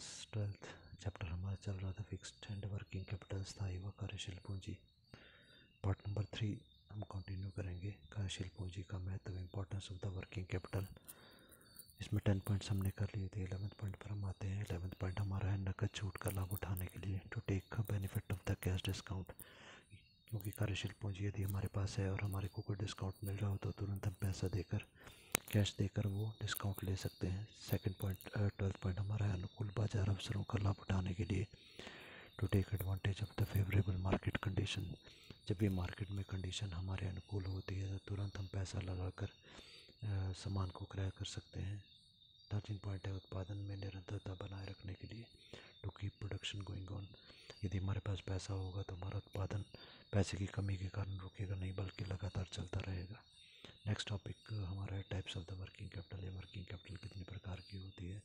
Class 12th chapter हमारा चल रहा था फिक्स्ड एंड वर्किंग कैपिटल, स्थायी व कार्यशील पूंजी। पार्ट नंबर 3 हम कंटिन्यू करेंगे। कार्यशील पूंजी का महत्व, importance of the working capital. इसमें 10 पॉइंट्स हमने कर लिए थे। 11th पॉइंट पर हम आते हैं। 11th पॉइंट हमारा है नकद छूट का लाभ उठाने के लिए, to take benefit of the cash discount. क्योंकि कार्यशील पूंजी यदि हमारे पास है और हमारे को कोई डिस्काउंट मिल रहा हो तो तुरंत हम पैसा देकर, कैश देकर वो डिस्काउंट ले सकते हैं। सेकंड पॉइंट 12th पॉइंट हमारा है अनुकूल बाजार अवसरों का लाभ उठाने के लिए, to take advantage of the favourable market condition. जब भी मार्केट में कंडीशन हमारे अनुकूल होती है तो तुरंत हम पैसा लगाकर सामान को क्रय कर सकते हैं। 13 पॉइंट है उत्पादन में निरंतरता बनाए रखने के लिए, to keep production going on. यदि हमारे पास पैसा होगा तो हमारा उत्पादन पैसे की कमी के कारण रुकेगा नहीं, बल्कि लगातार चलता रहेगा। नेक्स्ट टॉपिक हमारा है types of the working capital, या वर्किंग कैपिटल कितनी प्रकार की होती है।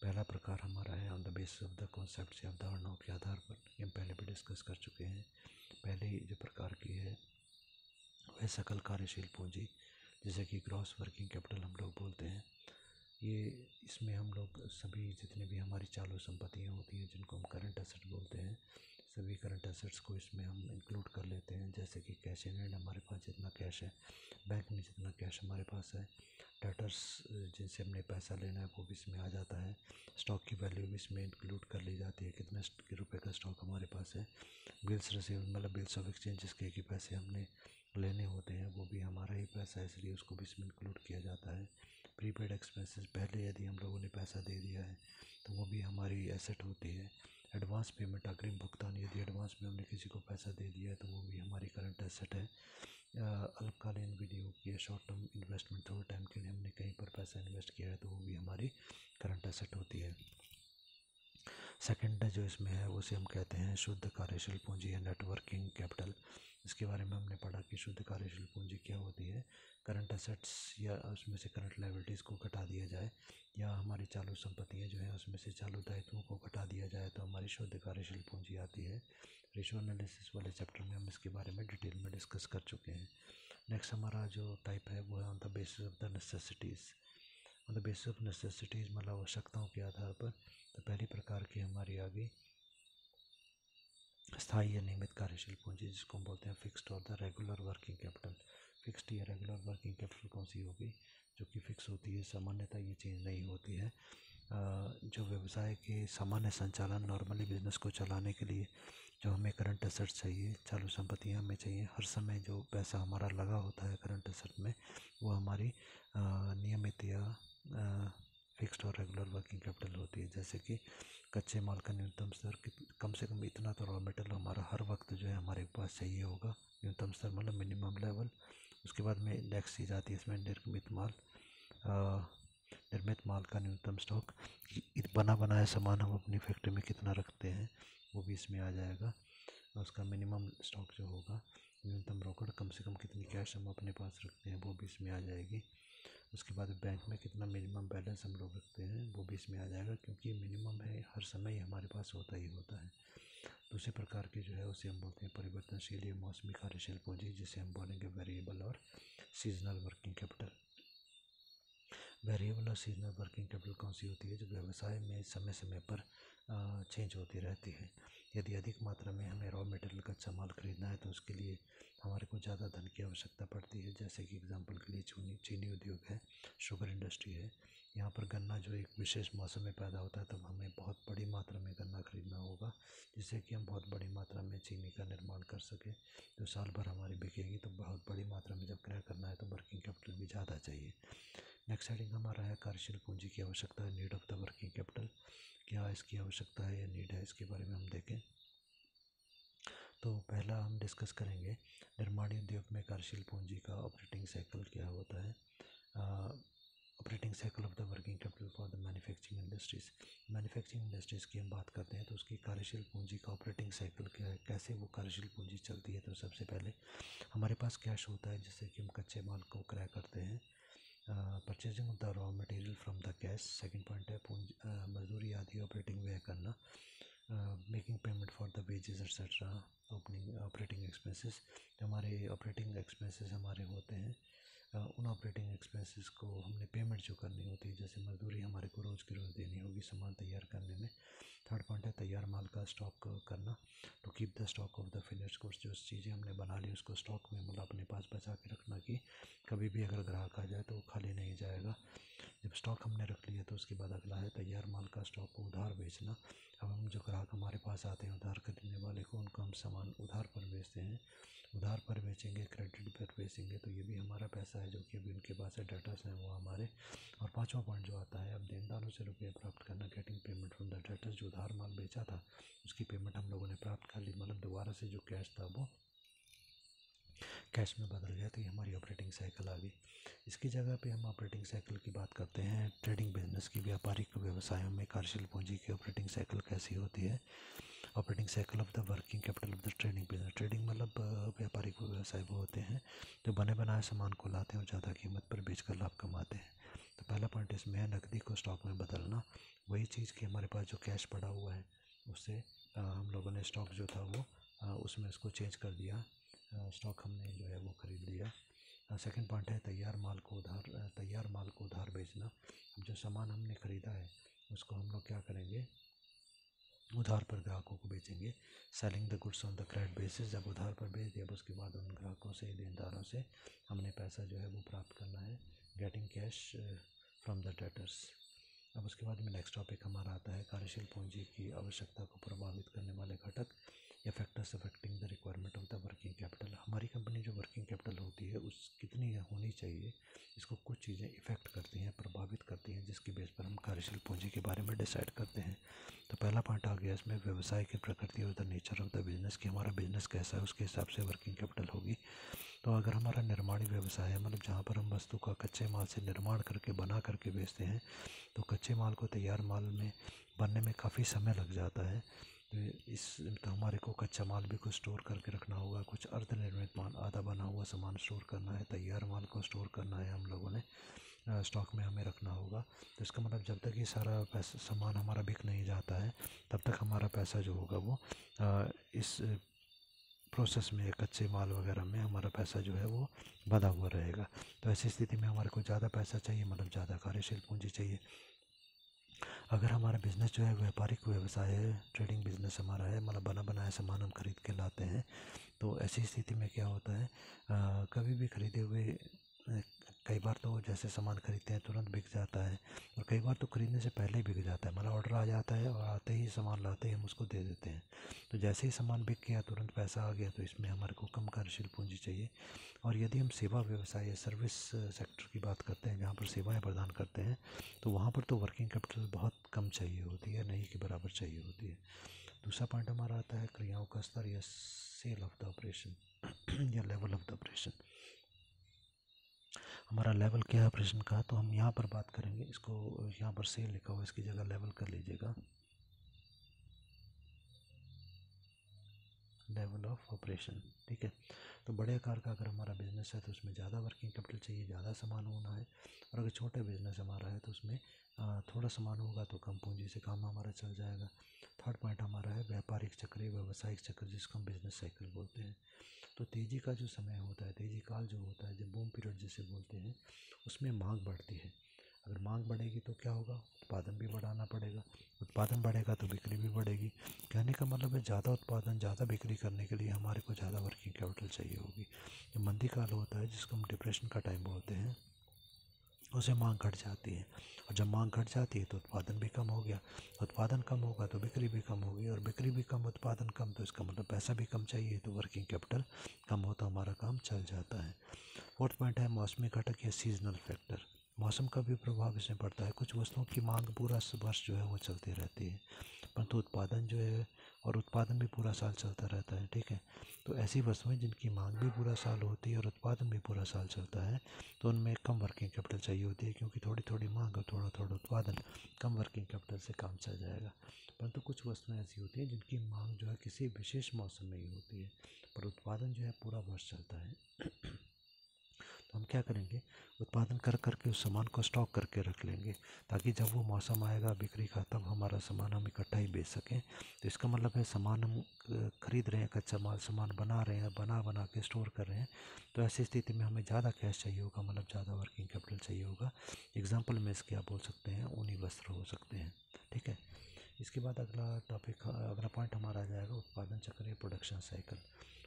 पहला प्रकार हमारा है on the basis of the concept, या अवधारणाओं के आधार पर। हम पहले भी डिस्कस कर चुके हैं। पहले ही जो प्रकार की है वह सकल कार्यशील पूंजी, जैसे कि ग्रॉस वर्किंग कैपिटल हम लोग बोलते हैं। ये इसमें हम लोग सभी जितने भी हमारी चालू संपत्तियाँ होती हैं, जिनको हम करंट एसेट बोलते हैं, सभी करंट एसेट्स को इसमें हम इंक्लूड कर लेते हैं। जैसे कि कैश इन हैंड, हमारे पास जितना कैश है, बैंक में जितना कैश हमारे पास है, डेटर्स जिनसे हमने पैसा लेना है वो भी इसमें आ जाता है। स्टॉक की वैल्यू भी इसमें इंक्लूड कर ली जाती है, कितने रुपए का स्टॉक हमारे पास है। बिल्स रिसीव, मतलब बिल्स ऑफ एक्सचेंज, जिसके कि पैसे हमने लेने होते हैं, वो भी हमारा ही पैसा है, इसलिए उसको भी इसमें इंक्लूड किया जाता है। प्रीपेड एक्सपेंसेस, पहले यदि हम लोगों ने पैसा दे दिया है तो वो भी हमारी एसेट होती है। एडवांस पेमेंट, अग्रिम भुगतान, यदि एडवांस में हमने किसी को पैसा दे दिया है तो वो भी हमारी करंट एसेट है। अल्पकालीन विनियोग या शॉर्ट टर्म इन्वेस्टमेंट, थोड़े टाइम के लिए हमने कहीं पर पैसा इन्वेस्ट किया है तो वो भी हमारी करंट एसेट होती है। सेकंड जो इसमें है उसे हम कहते हैं शुद्ध कार्यशील पूंजी या नेट वर्किंग कैपिटल। इसके बारे में हमने पढ़ा कि शुद्ध कार्यशील पूंजी क्या होती है। करंट एसेट्स या उसमें से करंट लायबिलिटीज़ को घटा दिया जाए, या हमारी चालू संपत्तियां जो हैं उसमें से चालू दायित्वों को घटा दिया जाए तो हमारी शुद्ध कार्यशील पूंजी आती है। रेशियो एनालिसिस वाले चैप्टर में हम इसके बारे में डिटेल में डिस्कस कर चुके हैं। नेक्स्ट हमारा जो टाइप है वो है on the basis of the necessities. On the basis of necessities मतलब आवश्यकताओं के आधार पर। तो पहली प्रकार की हमारी आ गई स्थायी या नियमित कार्यशील पूंजी, जिसको हम बोलते हैं फिक्स्ड और the regular working capital. Fixed या रेगुलर वर्किंग कैपिटल कौन सी होगी? जो कि फिक्स होती है, सामान्यतः ये चेंज नहीं होती है। जो व्यवसाय के सामान्य संचालन, नॉर्मली बिजनेस को चलाने के लिए जो हमें करंट एसेट्स चाहिए, चालू संपत्तियां हमें चाहिए, हर समय जो पैसा हमारा लगा होता है करंट एसेट में, वो हमारी नियमित या फिक्स्ड और रेगुलर वर्किंग कैपिटल होती है। जैसे कि कच्चे माल का न्यूनतम स्तर कम से कम इतना तो रॉ मटेरियल हमारा हर वक्त जो है हमारे पास चाहिए होगा। न्यूनतम स्तर मतलब मिनिमम लेवल। उसके बाद में नेक्स्ट चीज़ आती है इसमें निर्मित माल का न्यूनतम स्टॉक, बना बनाया सामान हम अपनी फैक्ट्री में कितना रखते हैं वो भी इसमें आ जाएगा। उसका मिनिमम स्टॉक जो होगा, न्यूनतम रोकड़, कम से कम कितनी कैश हम अपने पास रखते हैं वो भी इसमें आ जाएगी। उसके बाद बैंक में कितना मिनिमम बैलेंस हम लोग रखते हैं वो भी इसमें आ जाएगा, क्योंकि मिनिमम है, हर समय ही हमारे पास होता ही होता है। दूसरे प्रकार की जो है उसे हम बोलते हैं परिवर्तनशील या मौसमी कार्यशील पूंजी, जिसे हम बोलेंगे वेरिएबल और सीजनल वर्किंग कैपिटल। वेरिएबल और सीजनल वर्किंग कैपिटल कौन सी होती है? जो व्यवसाय में समय समय पर चेंज होती रहती है। यदि अधिक मात्रा में हमें रॉ मटेरियल कच्चा माल खरीदना है तो उसके लिए हमारे को ज़्यादा धन की आवश्यकता पड़ती है। जैसे कि एग्जांपल के लिए चीनी उद्योग है, शुगर इंडस्ट्री है। यहाँ पर गन्ना जो एक विशेष मौसम में पैदा होता है, तब हमें बहुत बड़ी मात्रा में गन्ना खरीदना होगा, जिससे कि हम बहुत बड़ी मात्रा में चीनी का निर्माण कर सकें, जो साल भर हमारी बिकेगी। तो बहुत बड़ी मात्रा में जब क्रय करना है तो वर्किंग कैपिटल भी ज़्यादा चाहिए। नेक्स्ट हेडिंग हमारा है कार्यशील पूंजी की आवश्यकता है, need of the working capital. क्या इसकी आवश्यकता है या नीड है, इसके बारे में हम देखें। तो पहला हम डिस्कस करेंगे निर्माण उद्योग में कार्यशील पूंजी का ऑपरेटिंग साइकिल क्या होता है। Operating cycle of the working capital for the manufacturing industries. Manufacturing industries की हम बात करते हैं तो उसकी कार्यशील पूंजी का ऑपरेटिंग साइकिल क्या है, कैसे वो कार्यशील पूंजी चलती है। तो सबसे पहले हमारे पास कैश होता है, जिससे कि हम कच्चे माल को क्रय करते हैं। Purchasing of the raw material from the cash. Second point है मजदूरी आदि ऑपरेटिंग व्यय करना। Making payment for the wages etcetera. Operating expenses, जो हमारे ऑपरेटिंग एक्सपेंसेस हमारे होते हैं, उन ऑपरेटिंग एक्सपेंसेस को हमने पेमेंट जो करनी होती है, जैसे मजदूरी हमारे को रोज़ की रोज़ देनी होगी सामान तैयार करने में। थर्ड पॉइंट है तैयार माल का स्टॉक करना, to keep the stock of the finished goods. जो चीज़ें हमने बना ली उसको स्टॉक में मतलब अपने पास बचा के रखना कि कभी भी अगर ग्राहक आ जाए तो वो खाली नहीं जाएगा। जब स्टॉक हमने रख लिया तो उसके बाद अगला है तैयार माल का स्टॉक को उधार बेचना। अब हम जो ग्राहक हमारे पास आते हैं उधार खरीदने वाले को, उनको हम सामान उधार पर बेचते हैं। उधार पर बेचेंगे, क्रेडिट पर बेचेंगे, तो ये भी हमारा पैसा है जो कि अभी उनके पास है, डेटर्स हैं वो हमारे। और पांचवा पॉइंट जो आता है, अब देनदारों से रुपये प्राप्त करना, getting payment from the debtors. जो उधार माल बेचा था उसकी पेमेंट हम लोगों ने प्राप्त कर ली, मतलब दोबारा से जो कैश था वो कैश में बदल गया। तो ये हमारी ऑपरेटिंग साइकिल आ गई। इसकी जगह पे हम ऑपरेटिंग साइकिल की बात करते हैं ट्रेडिंग बिजनेस की। व्यापारिक व्यवसायों में कार्यशील पूंजी की ऑपरेटिंग साइकिल कैसी होती है। Operating cycle of the working capital of the trading business. Trading मतलब व्यापारिक व्यवसाय वो होते हैं जो बने बनाए सामान को लाते हैं और ज़्यादा कीमत पर बेचकर लाभ कमाते हैं। तो पहला पॉइंट इसमें है नकदी को स्टॉक में बदलना। वही चीज़ कि हमारे पास जो कैश पड़ा हुआ है उससे हम लोगों ने स्टॉक जो था वो उसमें उसको चेंज कर दिया, स्टॉक हमने जो है वो ख़रीद लिया। सेकंड पॉइंट है तैयार माल को उधार बेचना। अब जो सामान हमने ख़रीदा है उसको हम लोग क्या करेंगे, उधार पर ग्राहकों को बेचेंगे। Selling the goods on the credit basis. जब उधार पर बेच दिया उसके बाद उन ग्राहकों से, देनदारों से हमने पैसा जो है वो प्राप्त करना है। Getting cash from the debtors. अब उसके बाद में नेक्स्ट टॉपिक हमारा आता है कार्यशील पूंजी की आवश्यकता को प्रभावित करने वाले घटक या factors affecting the requirement of the working capital. हमारी कंपनी जो वर्किंग कैपिटल होती है उस कितनी होनी चाहिए, इसको कुछ चीज़ें इफ़ेक्ट करती हैं, प्रभावित करती हैं, जिसकी बेस पर हम कार्यशील पूंजी के बारे में डिसाइड करते हैं। तो पहला पॉइंट आ गया इसमें व्यवसाय की प्रकृति और the nature of the business, कि हमारा बिजनेस कैसा है उसके हिसाब से वर्किंग कैपिटल होगी। तो अगर हमारा निर्माणी व्यवसाय है, मतलब जहाँ पर हम वस्तु का कच्चे माल से निर्माण करके बना करके बेचते हैं, तो कच्चे माल को तैयार माल में बनने में काफ़ी समय लग जाता है। तो हमारे को कच्चा माल भी कुछ स्टोर करके रखना होगा, कुछ अर्धनिर्मित माल आधा बना हुआ सामान स्टोर करना है, तैयार माल को स्टोर करना है हम लोगों ने, स्टॉक में हमें रखना होगा। तो इसका मतलब जब तक ये सारा पैसा सामान हमारा बिक नहीं जाता है तब तक हमारा पैसा जो होगा वो इस प्रोसेस में, कच्चे माल वगैरह में हमारा पैसा जो है वो बंधा हुआ रहेगा। तो ऐसी स्थिति में हमारे को ज़्यादा पैसा चाहिए, मतलब ज़्यादा कार्यशील पूंजी चाहिए। अगर हमारा बिज़नेस जो है व्यापारिक व्यवसाय है, ट्रेडिंग बिजनेस हमारा है, मतलब बना बनाया सामान हम खरीद के लाते हैं, तो ऐसी स्थिति में क्या होता है, कभी भी खरीदे हुए कई बार तो जैसे सामान खरीदते हैं तुरंत बिक जाता है, और कई बार तो खरीदने से पहले ही बिक जाता है, मतलब ऑर्डर आ जाता है और आते ही सामान लाते ही हम उसको दे देते हैं। तो जैसे ही सामान बिक गया तुरंत पैसा आ गया, तो इसमें हमारे को कम कार्यशील पूंजी चाहिए। और यदि हम सेवा व्यवसाय या सर्विस सेक्टर की बात करते हैं, जहाँ पर सेवाएं प्रदान करते हैं, तो वहाँ पर तो वर्किंग कैपिटल बहुत कम चाहिए होती है, नहीं के बराबर चाहिए होती है। दूसरा पॉइंट हमारा आता है क्रियाओं का स्तर या सेल ऑफ द ऑपरेशन या लेवल ऑफ द ऑपरेशन। हमारा लेवल क्या है ऑपरेशन का, तो हम यहाँ पर बात करेंगे, इसको यहाँ पर सेल लिखा हुआ इसकी जगह लेवल कर लीजिएगा, लेवल ऑफ ऑपरेशन। ठीक है। तो बड़े आकार का अगर हमारा बिजनेस है तो उसमें ज़्यादा वर्किंग कैपिटल चाहिए, ज़्यादा सामान होना है। और अगर छोटा बिजनेस हमारा है तो उसमें थोड़ा सामान होगा तो कम पूंजी से काम हमारा चल जाएगा। थर्ड पॉइंट हमारा है व्यापारिक चक्र या व्यावसायिक चक्र, जिसको हम बिजनेस साइकिल बोलते हैं। तो तेज़ी का जो समय होता है, तेज़ी काल जो होता है, जब बूम पीरियड जिसे बोलते हैं, उसमें मांग बढ़ती है। अगर मांग बढ़ेगी तो क्या होगा, उत्पादन भी बढ़ाना पड़ेगा, उत्पादन बढ़ेगा तो बिक्री भी बढ़ेगी। कहने का मतलब है ज़्यादा उत्पादन, ज़्यादा बिक्री करने के लिए हमारे को ज़्यादा वर्किंग कैपिटल चाहिए होगी। जो मंदी काल होता है, जिसको हम डिप्रेशन का टाइम बोलते हैं, उसे मांग घट जाती है, और जब मांग घट जाती है तो उत्पादन भी कम हो गया, उत्पादन कम होगा तो बिक्री भी कम होगी, और बिक्री भी कम, उत्पादन कम, तो इसका मतलब पैसा भी कम चाहिए, तो वर्किंग कैपिटल कम हो तो हमारा काम चल जाता है। फोर्थ पॉइंट है मौसमी घटक या सीजनल फैक्टर। मौसम का भी प्रभाव इसमें पड़ता है। कुछ वस्तुओं की मांग पूरा वर्ष जो है वो चलती रहती है, परंतु उत्पादन जो है, और उत्पादन भी पूरा साल चलता रहता है। ठीक है। तो ऐसी वस्तुएं जिनकी मांग भी पूरा साल होती है और उत्पादन भी पूरा साल चलता है, तो उनमें कम वर्किंग कैपिटल चाहिए होती है, क्योंकि थोड़ी थोड़ी मांग और थोड़ा थोड़ा उत्पादन, कम वर्किंग कैपिटल से काम चल जाएगा। परंतु कुछ वस्तुएं ऐसी होती हैं जिनकी मांग जो है किसी विशेष मौसम में ही होती है, पर उत्पादन जो है पूरा वर्ष चलता है। तो हम क्या करेंगे, उत्पादन कर करके उस सामान को स्टॉक करके रख लेंगे, ताकि जब वो मौसम आएगा बिक्री का तब हमारा सामान हम इकट्ठा ही बेच सकें। तो इसका मतलब है सामान हम खरीद रहे हैं, कच्चा माल सामान बना रहे हैं, बना बना के स्टोर कर रहे हैं, तो ऐसी स्थिति में हमें ज़्यादा कैश चाहिए होगा, मतलब ज़्यादा वर्किंग कैपिटल चाहिए होगा। एग्जाम्पल में इसके आप बोल सकते हैं ऊनी वस्त्र हो सकते हैं। ठीक है, इसके बाद अगला पॉइंट हमारा आ जाएगा उत्पादन चक्र या प्रोडक्शन साइकिल।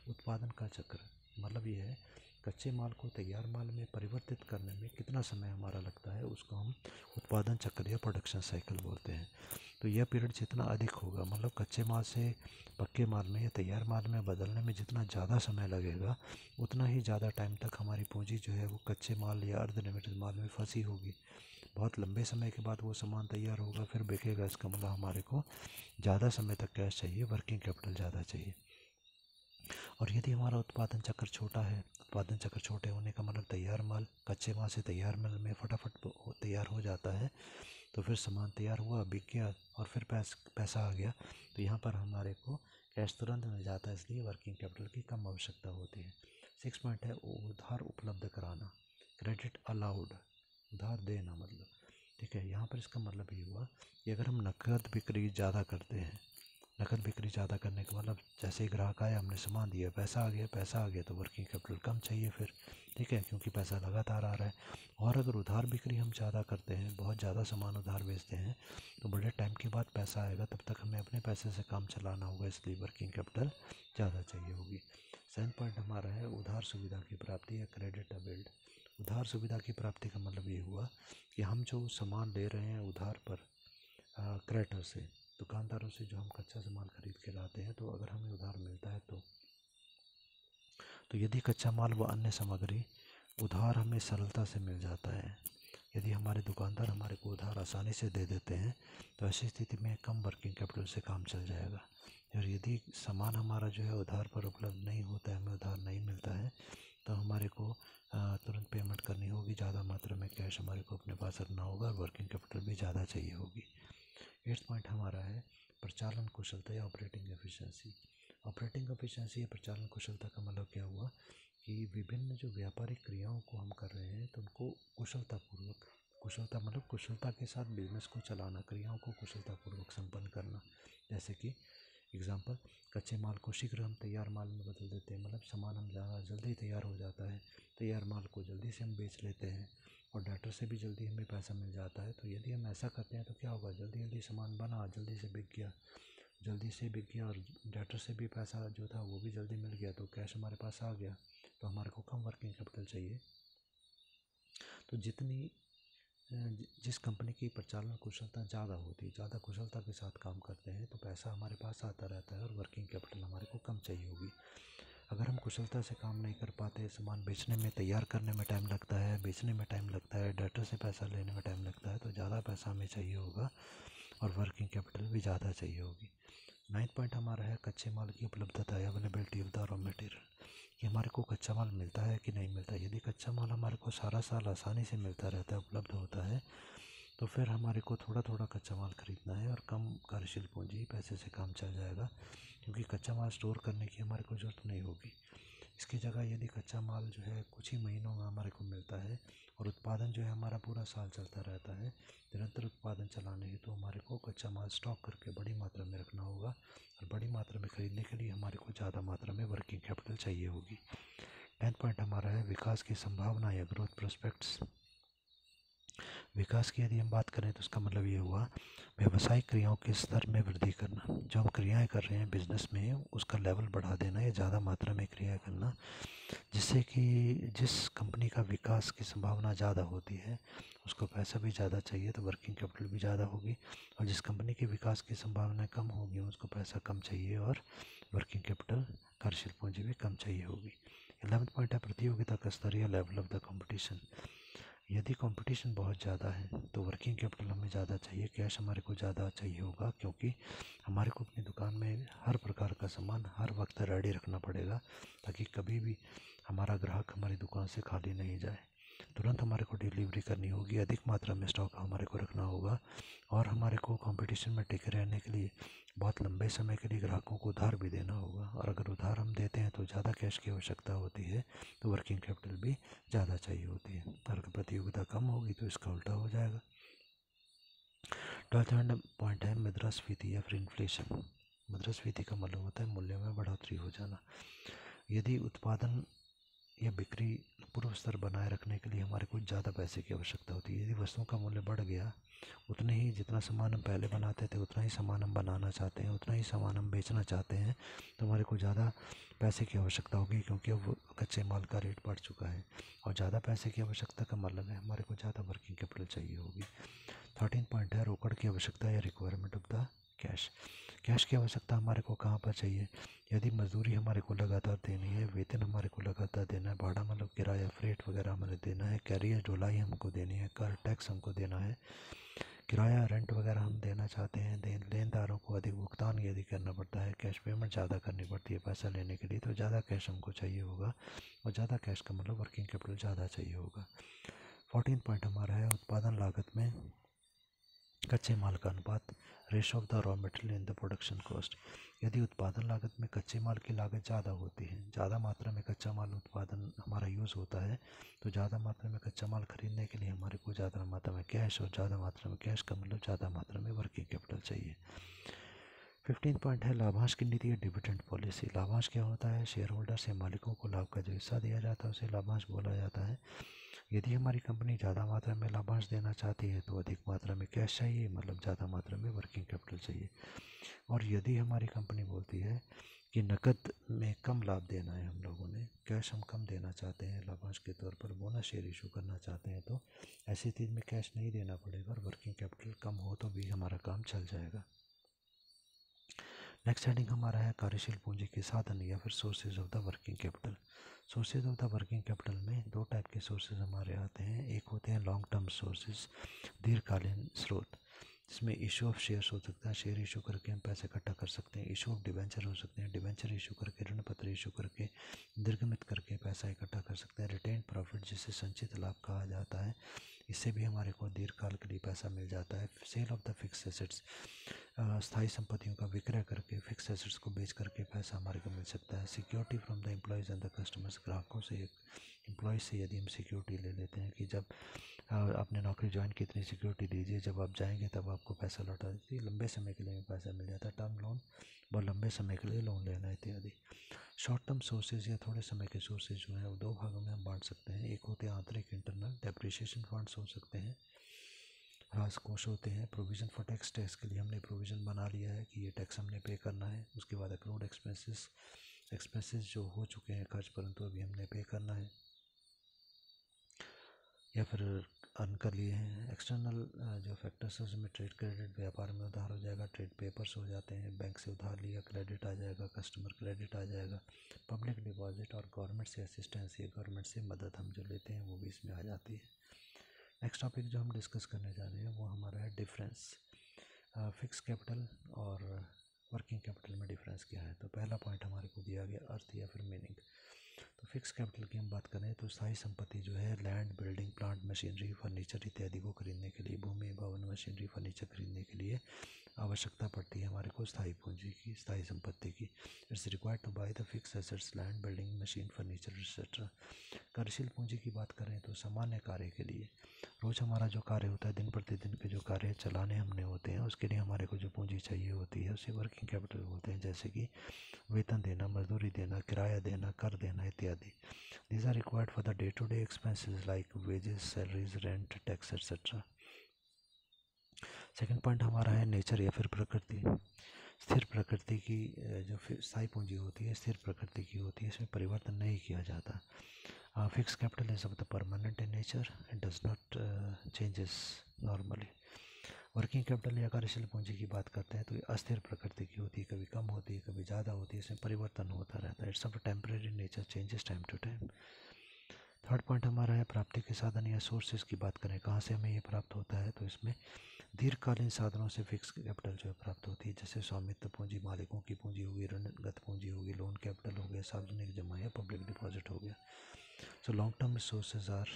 उत्पादन का चक्र मतलब ये है कच्चे माल को तैयार माल में परिवर्तित करने में कितना समय हमारा लगता है, उसको हम उत्पादन चक्र या प्रोडक्शन साइकिल बोलते हैं। तो यह पीरियड जितना अधिक होगा, मतलब कच्चे माल से पक्के माल में या तैयार माल में बदलने में जितना ज़्यादा समय लगेगा, उतना ही ज़्यादा टाइम तक हमारी पूंजी जो है वो कच्चे माल या अर्धनिर्मित माल में फंसी होगी। बहुत लंबे समय के बाद वो सामान तैयार होगा, फिर बिकेगा, इसका मतलब हमारे को ज़्यादा समय तक कैश चाहिए, वर्किंग कैपिटल ज़्यादा चाहिए। और यदि हमारा उत्पादन चक्र छोटा है, उत्पादन चक्र छोटे होने का मतलब तैयार माल कच्चे माल से तैयार माल में फटाफट तैयार हो जाता है, तो फिर सामान तैयार हुआ, बिक गया और फिर पैसा आ गया, तो यहाँ पर हमारे को कैश तुरंत मिल जाता है, इसलिए वर्किंग कैपिटल की कम आवश्यकता होती है। 6 पॉइंट है उधार उपलब्ध कराना, क्रेडिट अलाउड, उधार देना मतलब। ठीक है, यहाँ पर इसका मतलब ये हुआ कि अगर हम नकद बिक्री ज़्यादा करते हैं, नकद बिक्री ज़्यादा करने का मतलब जैसे ही ग्राहक आया, हमने सामान दिया, पैसा आ गया तो वर्किंग कैपिटल कम चाहिए फिर। ठीक है, क्योंकि पैसा लगातार आ रहा है। और अगर उधार बिक्री हम ज़्यादा करते हैं, बहुत ज़्यादा सामान उधार बेचते हैं, तो बड़े टाइम के बाद पैसा आएगा, तब तक हमें अपने पैसे से काम चलाना होगा, इसलिए वर्किंग कैपिटल ज़्यादा चाहिए होगी। 7 पॉइंट हमारा है उधार सुविधा की प्राप्ति या क्रेडिट अवेल्ड। उधार सुविधा की प्राप्ति का मतलब ये हुआ कि हम जो सामान ले रहे हैं उधार पर क्रेडिटर से, दुकानदारों से जो हम कच्चा सामान खरीद के लाते हैं, तो अगर हमें उधार मिलता है तो यदि कच्चा माल व अन्य सामग्री उधार हमें सरलता से मिल जाता है, यदि हमारे दुकानदार हमारे को उधार आसानी से दे देते हैं, तो ऐसी स्थिति में कम वर्किंग कैपिटल से काम चल जाएगा। और यदि सामान हमारा जो है उधार पर उपलब्ध नहीं होता है, हमें उधार नहीं मिलता है, तो हमारे को तुरंत पेमेंट करनी होगी, ज़्यादा मात्रा में कैश हमारे को अपने पास रखना होगा और वर्किंग कैपिटल भी ज़्यादा चाहिए होगी। 8 पॉइंट हमारा है प्रचालन कुशलता या ऑपरेटिंग एफिशिएंसी। ऑपरेटिंग एफिशिएंसी या प्रचालन कुशलता का मतलब क्या हुआ कि विभिन्न जो व्यापारिक क्रियाओं को हम कर रहे हैं, तो उनको कुशलतापूर्वक, कुशलता मतलब कुशलता के साथ बिजनेस को चलाना, क्रियाओं को कुशलतापूर्वक संपन्न करना। जैसे कि एग्जांपल, कच्चे माल को शीघ्र हम तैयार माल में बदल देते हैं, मतलब सामान हम ज़्यादा जल्दी तैयार हो जाता है, तैयार माल को जल्दी से हम बेच लेते हैं और डाक्टर से भी जल्दी हमें पैसा मिल जाता है। तो यदि हम ऐसा करते हैं तो क्या होगा, जल्दी जल्दी सामान बना, जल्दी से बिक गया और डाक्टर से भी पैसा जो था वो भी जल्दी मिल गया, तो कैश हमारे पास आ गया, तो हमारे को कम वर्किंग कैपिटल चाहिए। तो जिस कंपनी की प्रचालन कुशलता ज़्यादा होती है, ज़्यादा कुशलता के साथ काम करते हैं, तो पैसा हमारे पास आता रहता है और वर्किंग कैपिटल हमारे को कम चाहिए होगी। अगर हम कुशलता से काम नहीं कर पाते, सामान बेचने में, तैयार करने में टाइम लगता है, बेचने में टाइम लगता है, डाक्टर से पैसा लेने में टाइम लगता है, तो ज़्यादा पैसा हमें चाहिए होगा और वर्किंग कैपिटल भी ज़्यादा चाहिए होगी। 9 पॉइंट हमारा है कच्चे माल की उपलब्धता, availability of the raw material, कि हमारे को कच्चा माल मिलता है कि नहीं मिलता। यदि कच्चा माल हमारे को सारा साल आसानी से मिलता रहता है, उपलब्ध होता है, तो फिर हमारे को थोड़ा थोड़ा कच्चा माल खरीदना है और कम कार्यशील पूंजी पैसे से काम चल जाएगा, क्योंकि कच्चा माल स्टोर करने की हमारे को ज़रूरत नहीं होगी। इसकी जगह यदि कच्चा माल जो है कुछ ही महीनों में हमारे को मिलता है और उत्पादन जो है हमारा पूरा साल चलता रहता है, निरंतर उत्पादन चलाने हेतु तो हमारे को कच्चा माल स्टॉक करके बड़ी मात्रा में रखना होगा और बड़ी मात्रा में खरीदने के लिए हमारे को ज़्यादा मात्रा में वर्किंग कैपिटल चाहिए होगी। 10 पॉइंट हमारा है विकास की संभावना या ग्रोथ प्रोस्पेक्ट्स। विकास की यदि हम बात करें तो उसका मतलब ये हुआ व्यवसायिक क्रियाओं के स्तर में वृद्धि करना। जो हम क्रियाएं कर रहे हैं बिजनेस में, उसका लेवल बढ़ा देना या ज़्यादा मात्रा में क्रियाएं करना, जिससे कि जिस कंपनी का विकास की संभावना ज़्यादा होती है उसको पैसा भी ज़्यादा चाहिए, तो वर्किंग कैपिटल भी ज़्यादा होगी। और जिस कंपनी के विकास की संभावना कम होगी उसको पैसा कम चाहिए और वर्किंग कैपिटल, कार्यशील पूंजी भी कम चाहिए होगी। 11 पॉइंट है प्रतियोगिता का स्तर या लेवल ऑफ द कंपटीशन। यदि कंपटीशन बहुत ज़्यादा है तो वर्किंग कैपिटल हमें ज़्यादा चाहिए, कैश हमारे को ज़्यादा चाहिए होगा, क्योंकि हमारे को अपनी दुकान में हर प्रकार का सामान हर वक्त रेडी रखना पड़ेगा, ताकि कभी भी हमारा ग्राहक हमारी दुकान से खाली नहीं जाए। तुरंत हमारे को डिलीवरी करनी होगी, अधिक मात्रा में स्टॉक हमारे को रखना होगा और हमारे को कंपटीशन में टिके रहने के लिए बहुत लंबे समय के लिए ग्राहकों को उधार भी देना होगा। और अगर उधार हम देते हैं तो ज़्यादा कैश की आवश्यकता होती है, तो वर्किंग कैपिटल भी ज़्यादा चाहिए होती है। और अगर प्रतियोगिता कम होगी तो इसका उल्टा हो जाएगा। 12वां पॉइंट है मुद्रास्फीति या फिर इन्फ्लेशन। मुद्रास्फीति का मतलब होता है मूल्य में बढ़ोतरी हो जाना। यदि उत्पादन या बिक्री पूर्व स्तर बनाए रखने के लिए हमारे को ज़्यादा पैसे की आवश्यकता होती है। यदि वस्तुओं का मूल्य बढ़ गया, उतने ही जितना सामान हम पहले बनाते थे उतना ही सामान हम बनाना चाहते हैं, उतना ही सामान हम बेचना चाहते हैं, तो हमारे को ज़्यादा पैसे की आवश्यकता होगी, क्योंकि अब कच्चे माल का रेट बढ़ चुका है। और ज़्यादा पैसे की आवश्यकता का मतलब है हमारे को ज़्यादा वर्किंग कैपिटल चाहिए होगी। 13 पॉइंट है रोकड़ की आवश्यकता या requirement of the cash. Cash की आवश्यकता हमारे को कहाँ पर चाहिए? यदि मजदूरी हमारे को लगातार देनी है, वेतन हमारे को लगातार देना है, भाड़ा मतलब किराया फ्रेट वगैरह हमें देना है, कैरियर ढुलाई हमको देनी है, कर टैक्स हमको देना है, किराया रेंट वगैरह हम देना चाहते हैं, लेनदारों को अधिक भुगतान यदि करना पड़ता है, कैश पेमेंट ज़्यादा करनी पड़ती है पैसा लेने के लिए, तो ज़्यादा कैश हमको चाहिए होगा। और ज़्यादा कैश का मतलब वर्किंग कैपिटल ज़्यादा चाहिए होगा। 14 पॉइंट हमारा है उत्पादन लागत में कच्चे माल का अनुपात, ratio of the raw material in the production cost. यदि उत्पादन लागत में कच्चे माल की लागत ज़्यादा होती है, ज़्यादा मात्रा में कच्चा माल उत्पादन हमारा यूज़ होता है, तो ज़्यादा मात्रा में कच्चा माल खरीदने के लिए हमारे को ज़्यादा मात्रा में कैश, और ज़्यादा मात्रा में कैश का मतलब ज़्यादा मात्रा में वर्किंग कैपिटल चाहिए। 15 पॉइंट है लाभांश की नीति या डिविडेंड पॉलिसी। लाभांश क्या होता है? शेयर होल्डर से मालिकों को लाभ का जो हिस्सा दिया जाता है उसे लाभांश बोला जाता है। यदि हमारी कंपनी ज़्यादा मात्रा में लाभांश देना चाहती है तो अधिक मात्रा में कैश चाहिए, मतलब ज़्यादा मात्रा में वर्किंग कैपिटल चाहिए। और यदि हमारी कंपनी बोलती है कि नकद में कम लाभ देना है, हम लोगों ने कैश हम कम देना चाहते हैं, लाभांश के तौर पर बोनस शेयर इशू करना चाहते हैं, तो ऐसी चीज़ में कैश नहीं देना पड़ेगा और वर्किंग कैपिटल कम हो तो भी हमारा काम चल जाएगा। नेक्स्ट हेडिंग हमारा है कार्यशील पूंजी के साधन या फिर sources of the working capital. Sources of the working capital में दो टाइप के सोर्सेज हमारे आते हैं। एक होते हैं लॉन्ग टर्म सोर्सेज, दीर्घकालीन स्रोत, जिसमें इशू ऑफ शेयर्स हो सकता है, शेयर इशू करके हम पैसे इकट्ठा कर सकते हैं। इशू ऑफ डिवेंचर हो सकते हैं, डिवेंचर इशू करके, ऋण पत्र इशू करके, दीर्घमित करके पैसा इकट्ठा कर सकते हैं। रिटेन प्रॉफिट जिसे संचित लाभ कहा जाता है, इससे भी हमारे को दीर्घकाल के लिए पैसा मिल जाता है। Sale of the fix assets, स्थायी संपत्तियों का विक्रय करके, फिक्स एसेट्स को बेच करके पैसा हमारे को मिल सकता है। Security from the employees and the customers, ग्राहकों से, एम्प्लॉयज़ से यदि हम सिक्योरिटी ले लेते हैं कि जब आपने नौकरी ज्वाइन की इतनी सिक्योरिटी दीजिए, जब आप जाएंगे तब आपको पैसा लौटा दीजिए, लंबे समय के लिए पैसा मिल जाता है। टर्म लोन, बहुत लंबे समय के लिए लोन लेना इत्यादि। शॉर्ट टर्म सोर्सेज या थोड़े समय के सोर्सेज जो हैं वो दो भागों में हम बांट सकते हैं। एक होते हैं आंतरिक, इंटरनल डेप्रिसिएशन फंड्स हो सकते हैं, ह्रास कोष होते हैं। प्रोविज़न फॉर टैक्स, टैक्स के लिए हमने प्रोविज़न बना लिया है कि ये टैक्स हमने पे करना है। उसके बाद अक्रूड एक्सपेंसेस, एक्सपेंसेस जो हो चुके हैं खर्च परंतु अभी हमने पे करना है या फिर अर्न कर लिए हैं। एक्सटर्नल जो फैक्टर्स है उसमें ट्रेड क्रेडिट, व्यापार में उधार हो जाएगा, ट्रेड पेपर्स हो जाते हैं, बैंक से उधार लिया क्रेडिट आ जाएगा, कस्टमर क्रेडिट आ जाएगा। पब्लिक डिपॉजिट और गवर्नमेंट से असिस्टेंस या गवर्नमेंट से मदद हम जो लेते हैं वो भी इसमें आ जाती है। नेक्स्ट टॉपिक जो हम डिस्कस करने जा रहे हैं वो हमारा है डिफरेंस, फिक्स कैपिटल और वर्किंग कैपिटल में डिफरेंस क्या है। तो पहला पॉइंट हमारे को दिया गया अर्थ या फिर मीनिंग। तो फिक्स कैपिटल की हम बात करें तो स्थायी संपत्ति जो है, land, building, plant, machinery, furniture इत्यादि को खरीदने के लिए, भूमि, भवन, मशीनरी, फर्नीचर खरीदने के लिए आवश्यकता पड़ती है हमारे को स्थायी पूंजी की, स्थायी संपत्ति की। It's required to buy the fix assets, land, building, machine, furniture etcetera. कार्यशील पूंजी की बात करें तो सामान्य कार्य के लिए, रोज़ हमारा जो कार्य होता है, दिन प्रतिदिन के जो कार्य चलाने हमने होते हैं, उसके लिए हमारे को जो पूंजी चाहिए होती है उसे वर्किंग कैपिटल बोलते हैं। जैसे कि वेतन देना, मजदूरी देना, किराया देना, कर देना इत्यादि। These are required for the day to day expenses like wages, salaries, rent, tax etcetera. Second point हमारा है नेचर या फिर प्रकृति। स्थिर प्रकृति की जो स्थायी पूंजी होती है स्थिर प्रकृति की होती है, इसमें परिवर्तन नहीं किया जाता। Fix capital is of the permanent in nature, it does not changes normally. Working capital या कार्यशील पूंजी की बात करते हैं तो ये अस्थिर प्रकृति की होती है, कभी कम होती है, कभी ज़्यादा होती है, इसमें परिवर्तन होता रहता है। It's of temporary nature, changes time to time. Third point हमारा है प्राप्ति के साधन या सोर्सेज की बात करें, कहाँ से हमें ये प्राप्त होता है, तो इसमें दीर्घकालीन साधनों से फिक्स कैपिटल जो है प्राप्त होती है, जैसे स्वामित्व पूंजी, मालिकों की पूंजी होगी, ऋणगत पूंजी होगी, लोन कैपिटल हो गया, सार्वजनिक जमा या पब्लिक डिपॉजिट हो गया। So long term sources are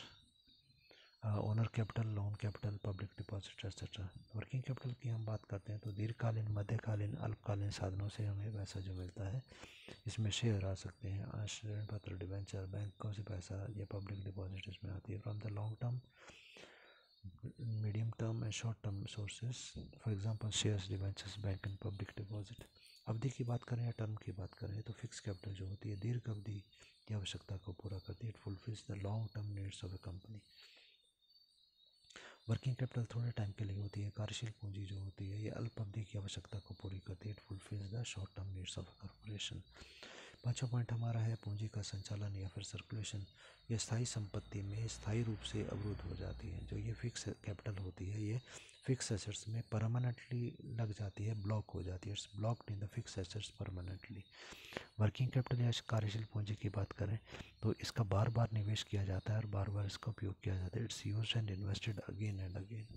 owner capital, loan capital, public deposit etcetera. Working capital की हम बात करते हैं तो दीर्घकालीन, मध्यकालीन, अल्पकालीन साधनों से हमें पैसा जो मिलता है, इसमें शेयर आ सकते हैं, ऋण पत्र, डिबेंचर, बैंकों से पैसा या पब्लिक डिपॉजिट इसमें आती है। From the long term, medium term and short term sources, for example shares, debentures, bank and public deposit. अवधि की बात करें या टर्म की बात करें तो फिक्स कैपिटल जो होती है दीर्घ अवधि की आवश्यकता को पूरा करती है। It fulfils the long term needs of A company. Working capital थोड़े टाइम के लिए होती है। कार्यशील पूंजी जो होती है ये अल्प अवधि की आवश्यकता को पूरी करती है। It fulfils the short term needs of a corporation. पाँचवा पॉइंट हमारा है पूंजी का संचालन या फिर सर्कुलेशन। ये स्थायी संपत्ति में स्थायी रूप से अवरुद्ध हो जाती है। जो ये फिक्स कैपिटल होती है ये फिक्स एसेट्स में परमानेंटली लग जाती है, ब्लॉक हो जाती है। It's blocked in the fix assets permanently. Working capital या कार्यशील पूंजी की बात करें तो इसका बार बार निवेश किया जाता है और बार बार इसका उपयोग किया जाता है। It's used and invested again and again.